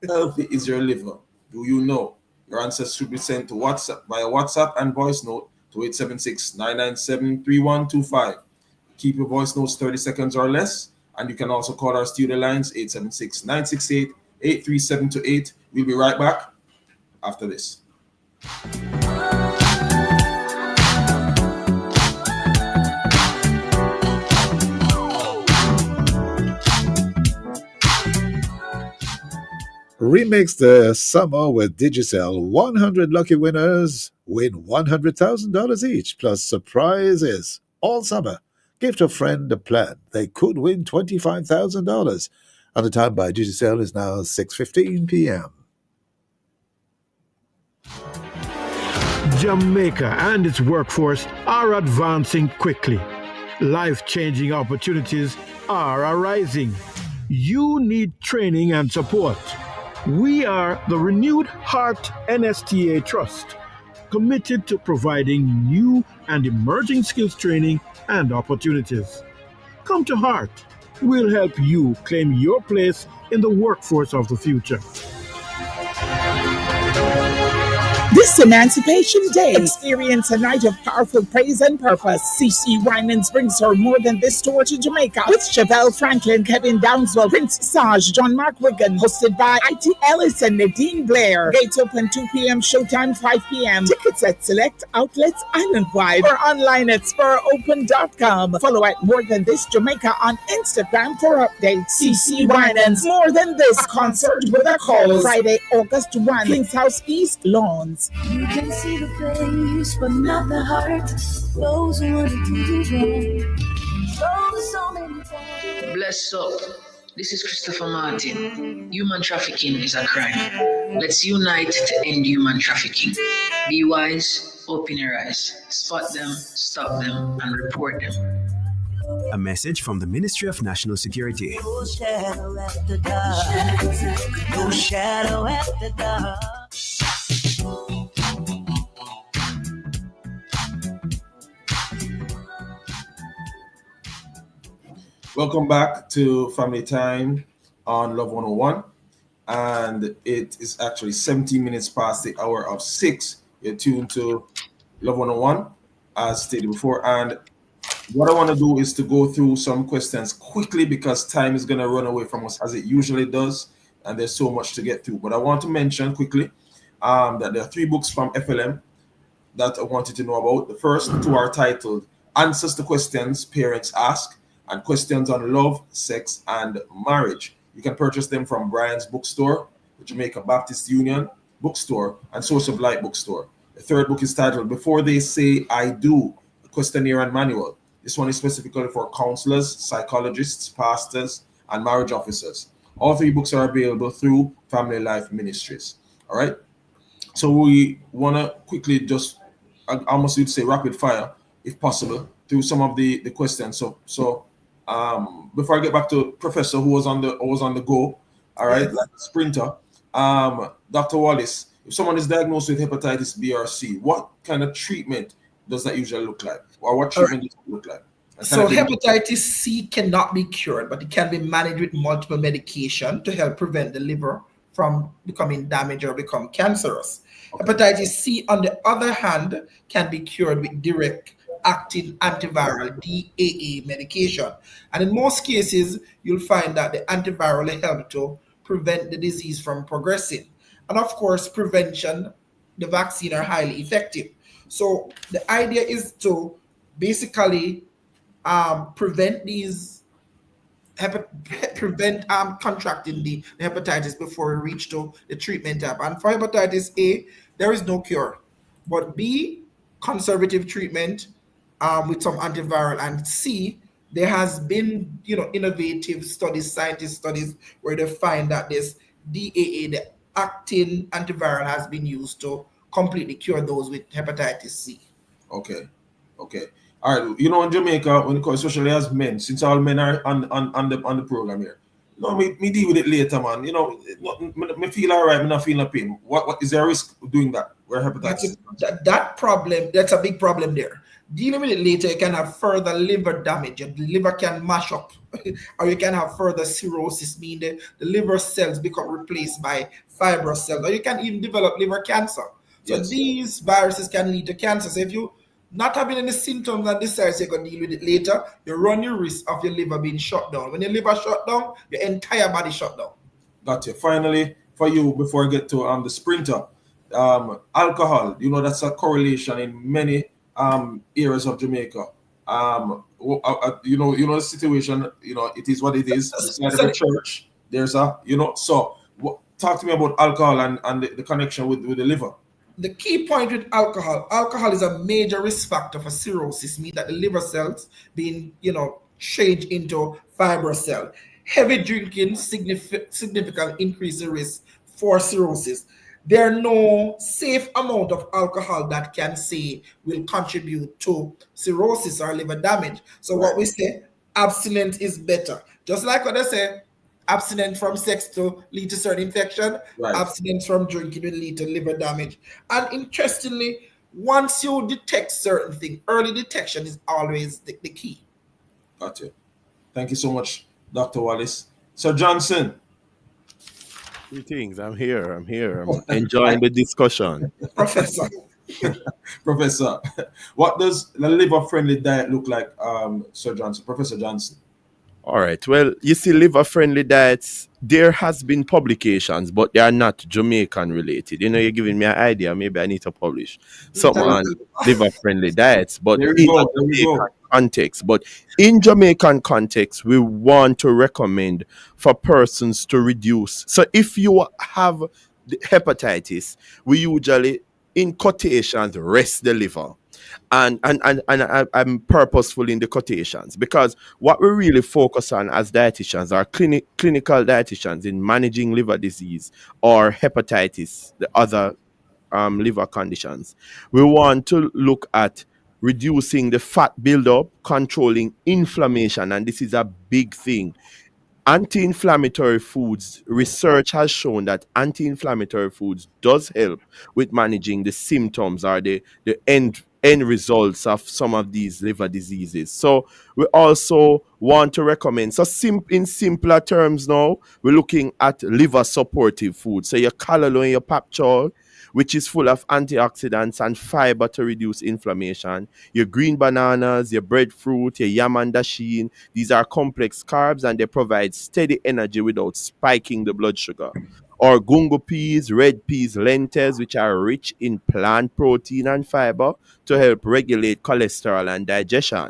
Healthy is your liver. Do you know? Your answers should be sent to WhatsApp via WhatsApp and voice note to 876-997-3125. Keep your voice notes 30 seconds or less, and you can also call our studio lines 876-968-83728. We'll be right back after this. Remix the summer with Digicel. 100 lucky winners win $100,000 each, plus surprises all summer. Gift a friend a plan. They could win $25,000. And the time by Digicel is now 6:15 p.m. Jamaica and its workforce are advancing quickly. Life-changing opportunities are arising. You need training and support. We are the Renewed Heart NSTA Trust, committed to providing new and emerging skills training and opportunities. Come to Heart. We'll help you claim your place in the workforce of the future. This Emancipation Day, experience a night of powerful praise and purpose. CC Winans brings her More Than This tour to Jamaica with Chevelle Franklin, Kevin Downswell, Prince Saj, John Mark Wigan, hosted by IT Ellis and Nadine Blair. Gates open 2 p.m., showtime 5 p.m. Tickets at select outlets island-wide or online at spuropen.com. Follow at More Than This Jamaica on Instagram for updates. CC Winans, More Than This concert with a cause. Friday, August 1, Kings House East Lawns. You can see the face, but not the heart. Those who want to do you wrong. So many times. Bless up. This is Christopher Martin. Human trafficking is a crime. Let's unite to end human trafficking. Be wise, open your eyes. Spot them, stop them, and report them. A message from the Ministry of National Security. No shadow at the dark. No shadow at the dark. Welcome back to Family Time on Love 101. And it is actually 17 minutes past the hour of 6. You're tuned to Love 101, as stated before. And what I want to do is to go through some questions quickly because time is going to run away from us as it usually does. And there's so much to get through. But I want to mention quickly that there are 3 books from FLM that I wanted to know about. The first 2 are titled Answers to Questions Parents Ask and Questions on Love, Sex, and Marriage. You can purchase them from Brian's Bookstore, the Jamaica Baptist Union Bookstore, and Source of Light Bookstore. The third book is titled Before They Say I Do, a Questionnaire and Manual. This one is specifically for counselors, psychologists, pastors, and marriage officers. All 3 books are available through Family Life Ministries. All right? So we want to quickly just, I almost would say rapid fire, if possible, through some of the questions. So before I get back to Professor who was on the go, all right, like a sprinter, Dr. Wallace, if someone is diagnosed with hepatitis B or C, what kind of treatment does that usually look like? Or what treatment does it look like? So hepatitis C cannot be cured, but it can be managed with multiple medication to help prevent the liver from becoming damaged or become cancerous. Okay. Hepatitis C, on the other hand, can be cured with direct acting antiviral DAA medication. And in most cases, you'll find that the antiviral help to prevent the disease from progressing. And of course, prevention, the vaccine are highly effective. So the idea is to basically prevent these contracting the hepatitis before we reach to the treatment tab. And for hepatitis A, there is no cure. But B, conservative treatment with some antiviral, and C, there has been innovative studies, scientist studies, where they find that this DAA, the acting antiviral, has been used to completely cure those with hepatitis C. Okay. All right. In Jamaica, when it comes, especially as men, since all men are on the program here, me deal with it later, man. Me feel all right. Me not feel no pain. What is there a risk of doing that? Where hepatitis? That problem, that's a big problem there. Dealing with it later, you can have further liver damage. Your liver can mash up, or you can have further cirrhosis, meaning the liver cells become replaced by fibrous cells, or you can even develop liver cancer. So these viruses can lead to cancer. So if you not having any symptoms and decide you're going to deal with it later, you run your risk of your liver being shut down. When your liver shut down, your entire body shut down. Got you. Finally, for you, before I get to the sprinter, alcohol, that's a correlation in many areas of Jamaica. The situation, it is what it is. Beside the church, there's so talk to me about alcohol and the connection with the liver. The key point with alcohol is a major risk factor for cirrhosis, meaning that the liver cells being, changed into fibrous cell. Heavy drinking significant increase the risk for cirrhosis. There are no safe amount of alcohol that can say will contribute to cirrhosis or liver damage. So what we say, abstinence is better. Just like what I say, abstinence from sex to lead to certain infection, abstinence from drinking will lead to liver damage. And interestingly, once you detect certain things, early detection is always the key. Gotcha. Thank you so much, Dr. Wallace. Sir Johnson. Greetings. I'm here. I'm enjoying the discussion. Professor. Professor, what does the liver-friendly diet look like, Sir Johnson? Professor Johnson. All right. Well, you see, liver-friendly diets, there has been publications, but they are not Jamaican related. You're giving me an idea. Maybe I need to publish something on liver-friendly diets, but in Jamaican context. But in Jamaican context, we want to recommend for persons to reduce. So if you have the hepatitis, we usually, in quotations, rest the liver. And I'm purposeful in the quotations because what we really focus on as dietitians are clinical dietitians in managing liver disease or hepatitis, the other liver conditions. We want to look at reducing the fat buildup, controlling inflammation, and this is a big thing. Anti-inflammatory foods, research has shown that anti-inflammatory foods does help with managing the symptoms or the end results of some of these liver diseases. So we also want to recommend, so in simpler terms now, we're looking at liver supportive food. So your callaloo and your pap chow, which is full of antioxidants and fiber to reduce inflammation. Your green bananas, your breadfruit, your yam and dasheen. These are complex carbs and they provide steady energy without spiking the blood sugar. Or gungo peas, red peas, lentils, which are rich in plant protein and fiber to help regulate cholesterol and digestion.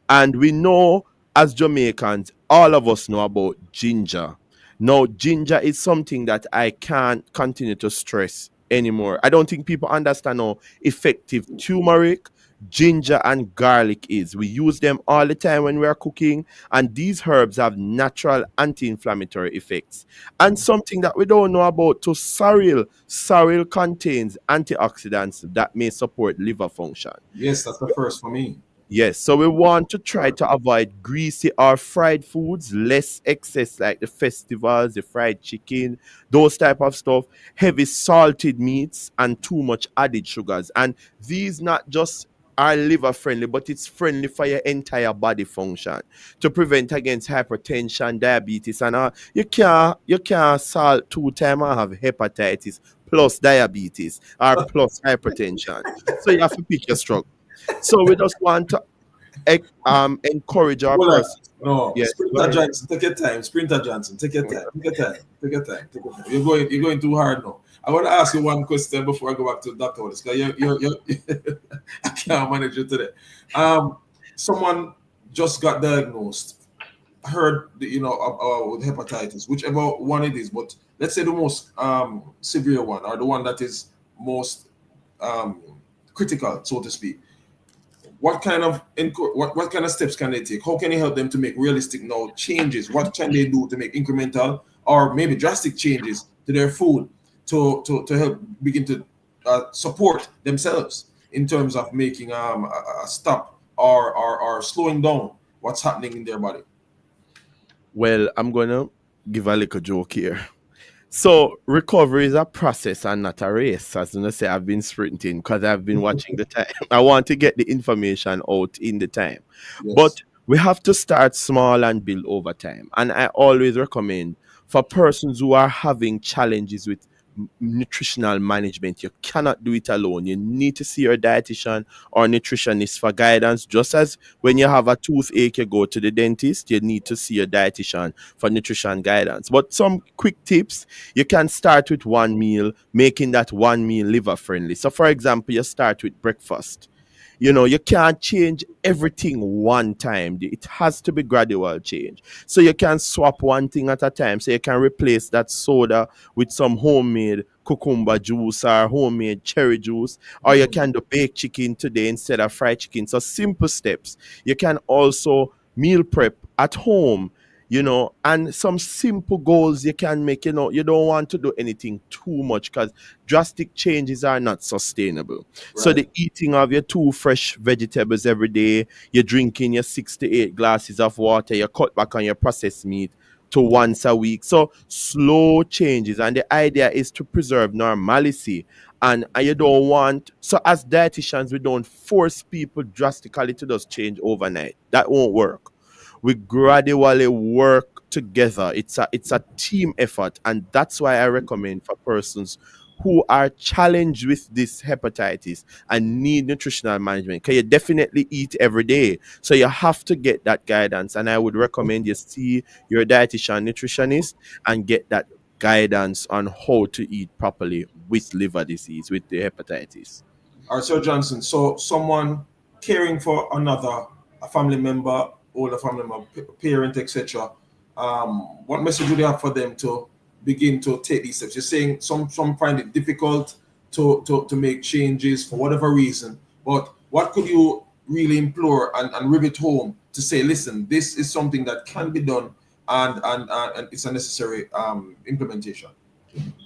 And we know as Jamaicans, all of us know about ginger. Now, ginger is something that I can't continue to stress anymore. I don't think people understand how effective turmeric, ginger, and garlic is. We use them all the time when we are cooking, and these herbs have natural anti-inflammatory effects. And something that we don't know about, to sorrel. Sorrel contains antioxidants that may support liver function. Yes, that's the first for me. Yes, so we want to try to avoid greasy or fried foods, less excess like the festivals, the fried chicken, those type of stuff, heavy salted meats, and too much added sugars. And these not just are liver friendly, but it's friendly for your entire body function to prevent against hypertension, diabetes, and you can't salt 2 times and have hepatitis plus diabetes or plus hypertension. So you have to pick your struggle. So we just want to encourage our person. No, yes. Sprinter Johnson, take your time. Sprinter Johnson, take your time. Take your time. You're going too hard now. I want to ask you one question before I go back to Dr. Wallace, because I can't manage you today. Someone just got diagnosed, heard with hepatitis, whichever one it is, but let's say the most severe one or the one that is most critical, so to speak. What kind of steps can they take? How can you help them to make realistic changes? What can they do to make incremental or maybe drastic changes to their food to help begin to support themselves in terms of making a stop or slowing down what's happening in their body? Well, I'm gonna give a little joke here. So recovery is a process and not a race. As I say, I've been sprinting because I've been watching the time. I want to get the information out in the time. Yes. But we have to start small and build over time. And I always recommend for persons who are having challenges with nutritional management, you cannot do it alone. You need to see your dietitian or nutritionist for guidance. Just as when you have a toothache, you go to the dentist, you need to see your dietitian for nutrition guidance. But some quick tips, you can start with one meal, making that one meal liver friendly. So for example, you start with breakfast. You can't change everything one time. It has to be gradual change. So you can swap one thing at a time. So you can replace that soda with some homemade cucumber juice or homemade cherry juice, or you can do baked chicken today instead of fried chicken. So simple steps. You can also meal prep at home, and some simple goals you can make. You don't want to do anything too much because drastic changes are not sustainable. So Right. the eating of your two fresh vegetables every day, you're drinking your 6 to 8 glasses of water, you cut back on your processed meat to once a week. So slow changes, and the idea is to preserve normalcy. And you don't want, so as dietitians, we don't force people drastically to just change overnight. That won't work. We gradually work together. It's a team effort, and that's why I recommend for persons who are challenged with this hepatitis and need nutritional management. Because you definitely eat every day, so you have to get that guidance. And I would recommend you see your dietitian, nutritionist, and get that guidance on how to eat properly with liver disease, with the hepatitis. All right, Sir Johnson. So someone caring for another, a family member, older family member, parent, etc. What message would you have for them to begin to take these steps? You're saying some find it difficult to make changes for whatever reason, but what could you really implore and rivet home to say, listen, this is something that can be done, and it's a necessary implementation?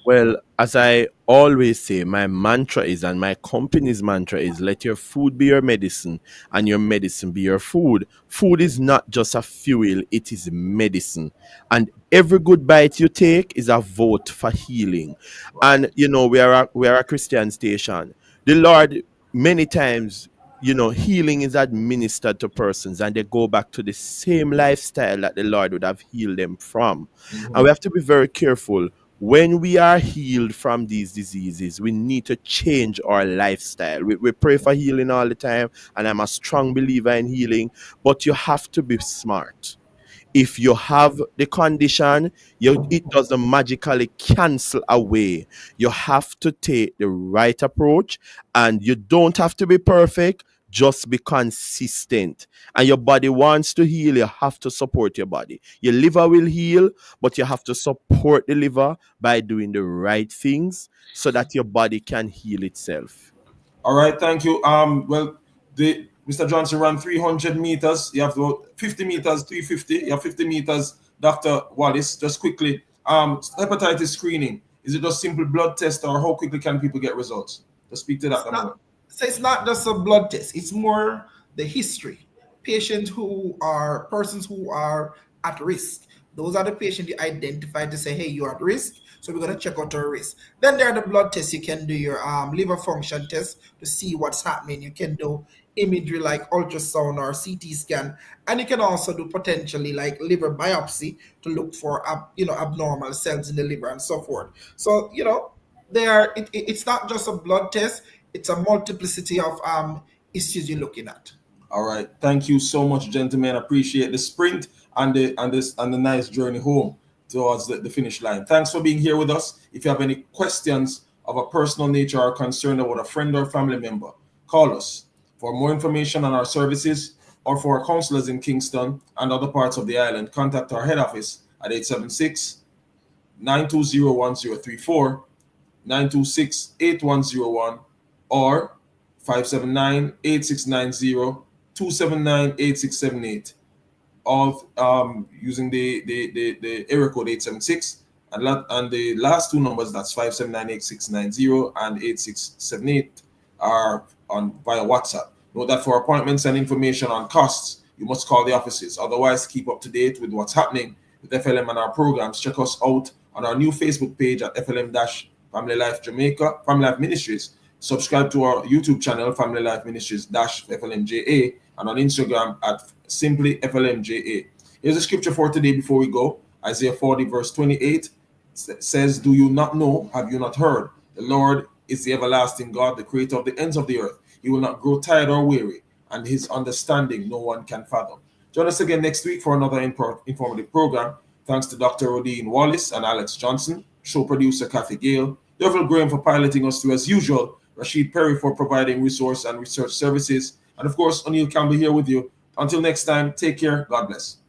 Well, as I always say, my mantra is, and my company's mantra is, let your food be your medicine and your medicine be your food. Food is not just a fuel, it is medicine. And every good bite you take is a vote for healing. And, we are a Christian station. The Lord, many times, healing is administered to persons and they go back to the same lifestyle that the Lord would have healed them from. And we have to be very careful. When we are healed from these diseases, we need to change our lifestyle. We pray for healing all the time, and I'm a strong believer in healing, but you have to be smart. If you have the condition, it doesn't magically cancel away. You have to take the right approach, and you don't have to be perfect. Just be consistent. And your body wants to heal, you have to support your body. Your liver will heal, but you have to support the liver by doing the right things so that your body can heal itself. All right, thank you. Well, the Mr. Johnson ran 300 meters. You have to 50 meters, 350. You have 50 meters. Dr. Wallace, just quickly, hepatitis screening. Is it just simple blood test, or how quickly can people get results? Just speak to that. So it's not just a blood test. It's more the history. Persons who are at risk. Those are the patients you identify to say, hey, you're at risk. So we're going to check out your risk. Then there are the blood tests. You can do your liver function test to see what's happening. You can do imagery like ultrasound or CT scan, and you can also do potentially like liver biopsy to look for abnormal cells in the liver and so forth. So it's not just a blood test. It's a multiplicity of issues you're looking at. All right, thank you so much, gentlemen. Appreciate the sprint and the nice journey home towards the finish line. Thanks for being here with us. If you have any questions of a personal nature or concern about a friend or family member, call us. For more information on our services or for our counselors in Kingston and other parts of the island, contact our head office at 876-920-1034, 926-8101, or 579-8690, 279-8678. All using the area code 876, and the last two numbers, that's 579-8690 and 8678, are on via WhatsApp. Note that for appointments and information on costs, you must call the offices. Otherwise, keep up to date with what's happening with FLM and our programs. Check us out on our new Facebook page at FLM-Family Life Jamaica, Family Life Ministries. Subscribe to our YouTube channel, Family Life Ministries-FLMJA, and on Instagram at simply FLMJA. Here's a scripture for today before we go. Isaiah 40 verse 28 says, do you not know, have you not heard? The Lord is the everlasting God, the creator of the ends of the earth. He will not grow tired or weary, and his understanding no one can fathom. Join us again next week for another informative program. Thanks to Dr. Rodine Wallace and Alex Johnson, show producer Kathy Gale, Devil Graham for piloting us through as usual, Rashid Perry for providing resource and research services, And of course, O'Neill Campbell here with you. Until next time, take care. God bless.